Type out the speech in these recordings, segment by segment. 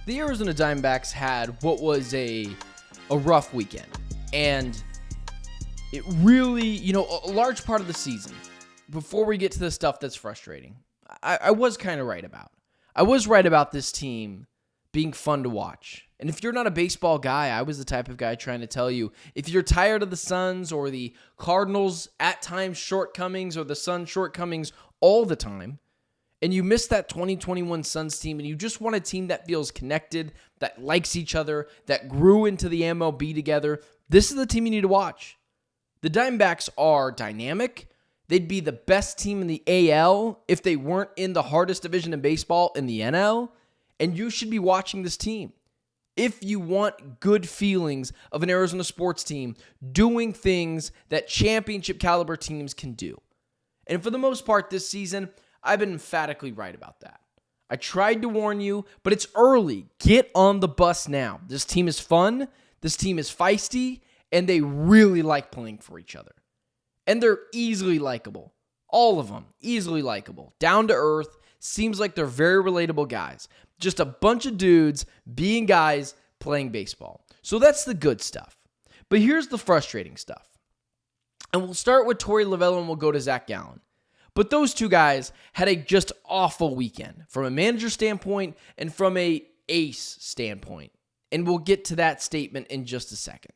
The Arizona Diamondbacks had what was a rough weekend. And it really, a large part of the season, before we get to the stuff that's frustrating, I was kind of right about. I was right about this team being fun to watch. And if you're not a baseball guy, I was the type of guy trying to tell you, if you're tired of the Suns or the Cardinals at times shortcomings or the Suns shortcomings all the time, and you miss that 2021 Suns team and you just want a team that feels connected, that likes each other, that grew into the MLB together, this is the team you need to watch. The Diamondbacks are dynamic. They'd be the best team in the AL if they weren't in the hardest division in baseball in the NL, and you should be watching this team. If you want good feelings of an Arizona sports team doing things that championship caliber teams can do. And for the most part this season, I've been emphatically right about that. I tried to warn you, but it's early. Get on the bus now. This team is fun, this team is feisty, and they really like playing for each other. And they're easily likable. All of them, easily likable. Down to earth, seems like they're very relatable guys. Just a bunch of dudes being guys playing baseball. So that's the good stuff. But here's the frustrating stuff. And we'll start with Torey Lovullo and we'll go to Zac Gallen. But those two guys had a just awful weekend from a manager standpoint and from a ace standpoint. And we'll get to that statement in just a second.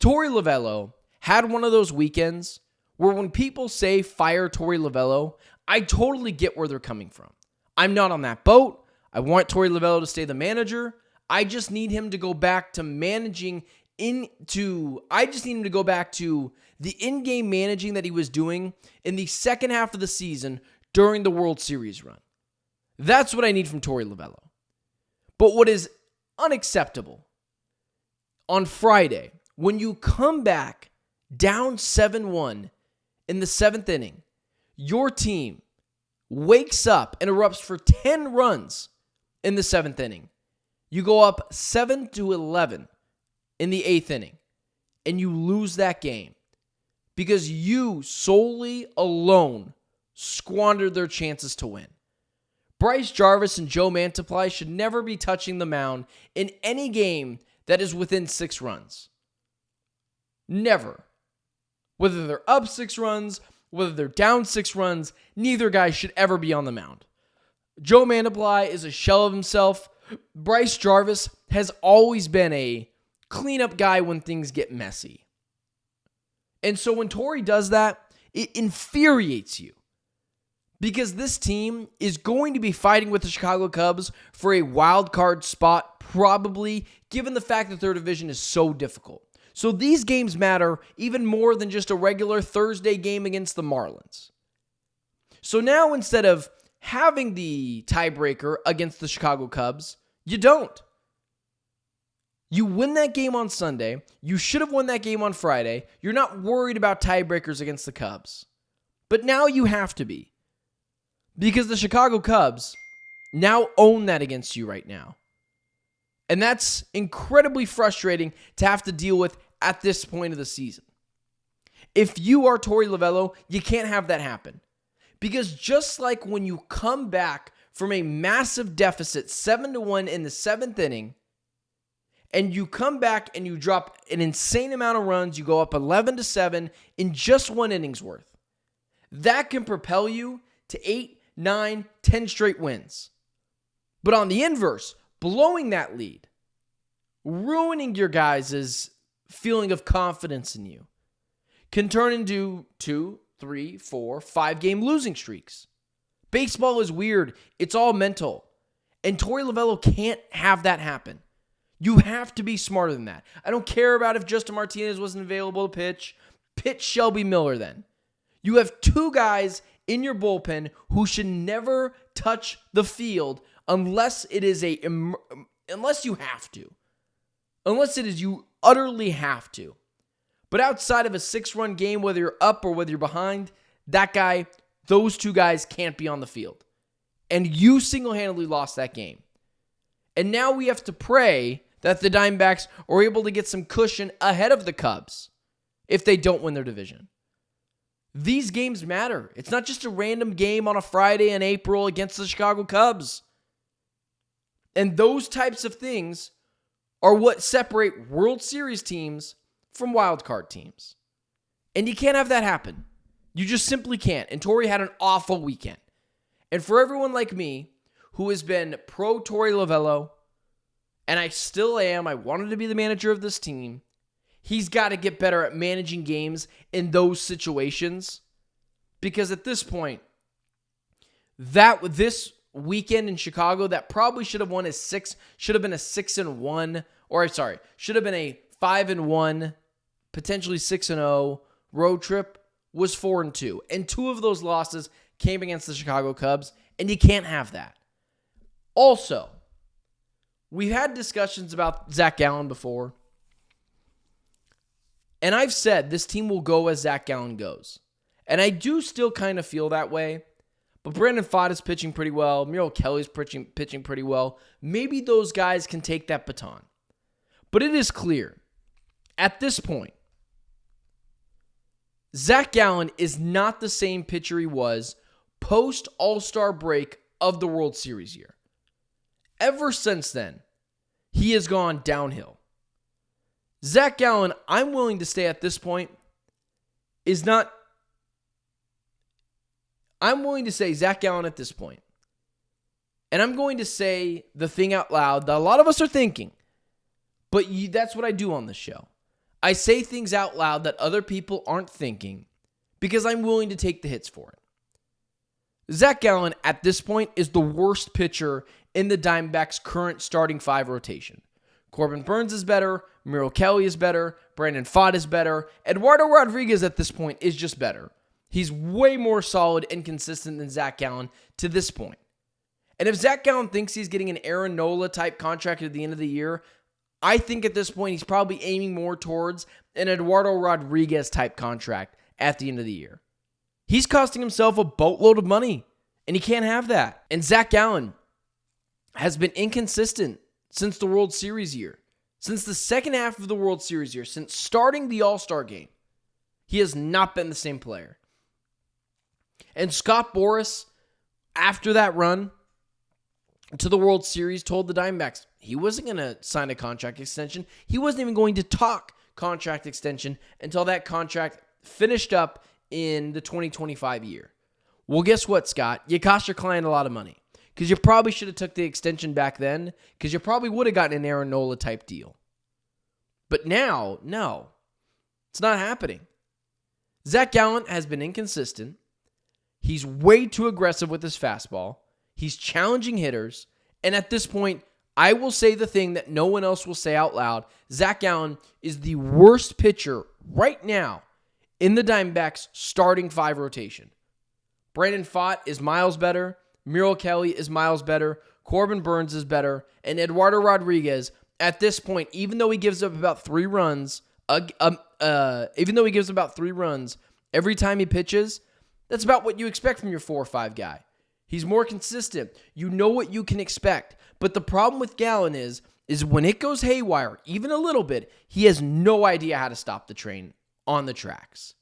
Torey Lovullo had one of those weekends where when people say fire Torey Lovullo, I totally get where they're coming from. I'm not on that boat. I want Torey Lovullo to stay the manager. I just need him to go back to managing I just need him to go back to the in-game managing that he was doing in the second half of the season during the World Series run. That's what I need from Torey Lovullo. But what is unacceptable on Friday, when you come back down 7-1 in the seventh inning, your team wakes up and erupts for 10 runs in the seventh inning. You go up 7-11 in the eighth inning, and you lose that game because you solely alone squandered their chances to win. Bryce Jarvis and Joe Mantiply should never be touching the mound in any game that is within 6 runs. Never. Whether they're up 6 runs, whether they're down 6 runs, neither guy should ever be on the mound. Joe Mantiply is a shell of himself. Bryce Jarvis has always been a cleanup guy when things get messy. And so when Torey does that, it infuriates you. Because this team is going to be fighting with the Chicago Cubs for a wild card spot, probably, given the fact that their division is so difficult. So these games matter even more than just a regular Thursday game against the Marlins. So now instead of having the tiebreaker against the Chicago Cubs, you don't. You win that game on Sunday. You should have won that game on Friday. You're not worried about tiebreakers against the Cubs. But now you have to be. Because the Chicago Cubs now own that against you right now. And that's incredibly frustrating to have to deal with at this point of the season. If you are Torey Lovullo, you can't have that happen. Because just like when you come back from a massive deficit, 7-1 in the 7th inning, and you come back and you drop an insane amount of runs, you go up 11-7 in just 1 inning's worth. That can propel you to 8, 9, 10 straight wins. But on the inverse, blowing that lead, ruining your guys' feeling of confidence in you, can turn into 2, 3, 4, 5-game losing streaks. Baseball is weird. It's all mental. And Torey Lovullo can't have that happen. You have to be smarter than that. I don't care about if Justin Martinez wasn't available to pitch. Pitch Shelby Miller then. You have 2 guys in your bullpen who should never touch the field unless it is unless you have to. Unless it is you utterly have to. But outside of a 6-run game, whether you're up or whether you're behind, those 2 guys can't be on the field. And you single-handedly lost that game. And now we have to pray that the Diamondbacks are able to get some cushion ahead of the Cubs if they don't win their division. These games matter. It's not just a random game on a Friday in April against the Chicago Cubs. And those types of things are what separate World Series teams from wild card teams. And you can't have that happen. You just simply can't. And Torey had an awful weekend. And for everyone like me who has been pro Torey Lovullo, and I still am, I wanted to be the manager of this team, he's got to get better at managing games in those situations. Because at this point, this weekend in Chicago, that probably should have been a 6-1, should have been a 5-1, potentially 6-0 road trip, was 4-2. And 2 of those losses came against the Chicago Cubs, and you can't have that. Also, we've had discussions about Zac Gallen before, and I've said this team will go as Zac Gallen goes. And I do still kind of feel that way. But Brandon Pfaadt is pitching pretty well. Merrill Kelly's pitching pretty well. Maybe those guys can take that baton. But it is clear, at this point, Zac Gallen is not the same pitcher he was post-All-Star break of the World Series year. Ever since then, he has gone downhill. Zac Gallen, I'm willing to say at this point, I'm willing to say Zac Gallen at this point. And I'm going to say the thing out loud that a lot of us are thinking. But that's what I do on this show. I say things out loud that other people aren't thinking because I'm willing to take the hits for it. Zac Gallen at this point is the worst pitcher in the Diamondbacks' current starting 5 rotation. Corbin Burnes is better. Merrill Kelly is better. Brandon Pfaadt is better. Eduardo Rodriguez at this point is just better. He's way more solid and consistent than Zac Gallen to this point. And if Zac Gallen thinks he's getting an Aaron Nola type contract at the end of the year, I think at this point he's probably aiming more towards an Eduardo Rodriguez type contract at the end of the year. He's costing himself a boatload of money, and he can't have that. And Zac Gallen has been inconsistent since the World Series year. Since the second half of the World Series year, since starting the All-Star game, he has not been the same player. And Scott Boras, after that run to the World Series, told the Diamondbacks he wasn't going to sign a contract extension. He wasn't even going to talk contract extension until that contract finished up in the 2025 year. Well, guess what, Scott? You cost your client a lot of money because you probably should have took the extension back then because you probably would have gotten an Aaron Nola type deal. But now, no, it's not happening. Zac Gallen has been inconsistent. He's way too aggressive with his fastball. He's challenging hitters. And at this point, I will say the thing that no one else will say out loud. Zac Gallen is the worst pitcher right now in the Diamondbacks' starting 5 rotation. Brandon Pfaadt is miles better. Merrill Kelly is miles better. Corbin Burnes is better. And Eduardo Rodriguez, at this point, even though he gives up about 3 runs, every time he pitches, that's about what you expect from your 4 or 5 guy. He's more consistent. You know what you can expect. But the problem with Gallen is when it goes haywire, even a little bit, he has no idea how to stop the train on the tracks.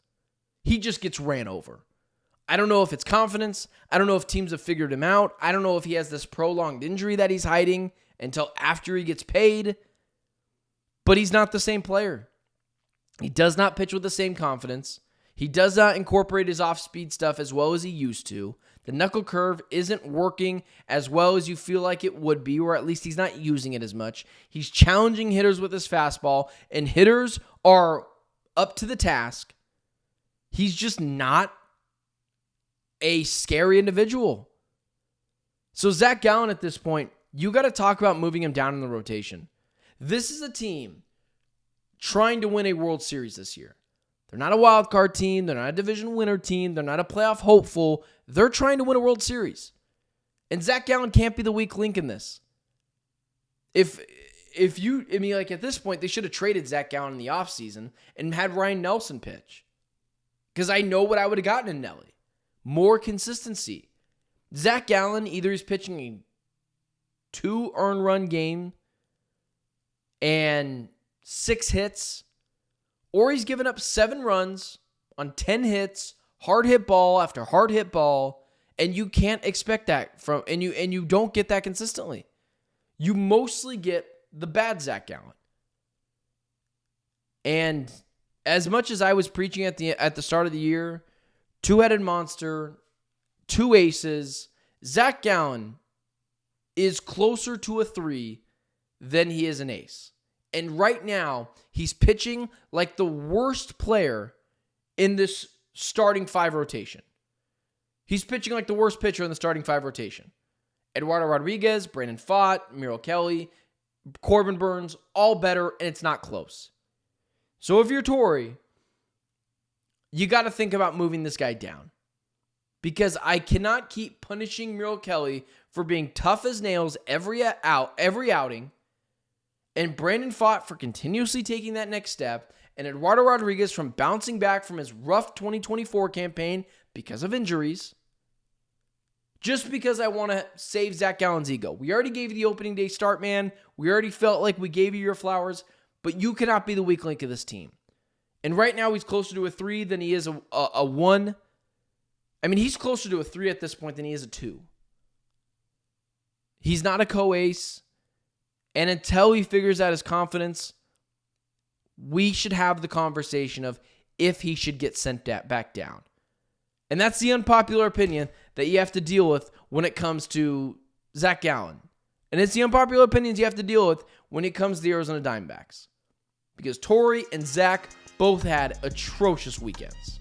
He just gets ran over. I don't know if it's confidence. I don't know if teams have figured him out. I don't know if he has this prolonged injury that he's hiding until after he gets paid. But he's not the same player. He does not pitch with the same confidence. He does not incorporate his off-speed stuff as well as he used to. The knuckle curve isn't working as well as you feel like it would be, or at least he's not using it as much. He's challenging hitters with his fastball, and hitters are up to the task. He's just not a scary individual. So Zac Gallen at this point, you got to talk about moving him down in the rotation. This is a team trying to win a World Series this year. They're not a wild card team. They're not a division winner team. They're not a playoff hopeful. They're trying to win a World Series. And Zac Gallen can't be the weak link in this. At this point, they should have traded Zac Gallen in the offseason and had Ryan Nelson pitch. Because I know what I would have gotten in Nelly. More consistency. Zac Gallen, either he's pitching a 2 earned run game and 6 hits, or he's given up 7 runs on 10 hits, hard hit ball after hard hit ball, and you can't expect that and you don't get that consistently. you mostly get the bad Zac Gallen. And as much as I was preaching at the start of the year, two-headed monster, two aces, Zac Gallen is closer to a 3 than he is an ace. And right now, he's pitching like the worst player in this starting 5 rotation. He's pitching like the worst pitcher in the starting 5 rotation. Eduardo Rodriguez, Brandon Pfaadt, Merrill Kelly, Corbin Burns, all better, and it's not close. So if you're Torey, you got to think about moving this guy down. Because I cannot keep punishing Merrill Kelly for being tough as nails every outing, and Brandon Pfaadt for continuously taking that next step, and Eduardo Rodriguez from bouncing back from his rough 2024 campaign because of injuries, just because I want to save Zac Gallen's ego. We already gave you the opening day start, man. We already felt like we gave you your flowers, but you cannot be the weak link of this team. And right now, he's closer to a 3 than he is a 1. I mean, he's closer to a 3 at this point than he is a 2. He's not a co-ace. And until he figures out his confidence, we should have the conversation of if he should get sent back down. And that's the unpopular opinion that you have to deal with when it comes to Zac Gallen. And it's the unpopular opinions you have to deal with when it comes to the Arizona Diamondbacks. Because Torey and Zach both had atrocious weekends.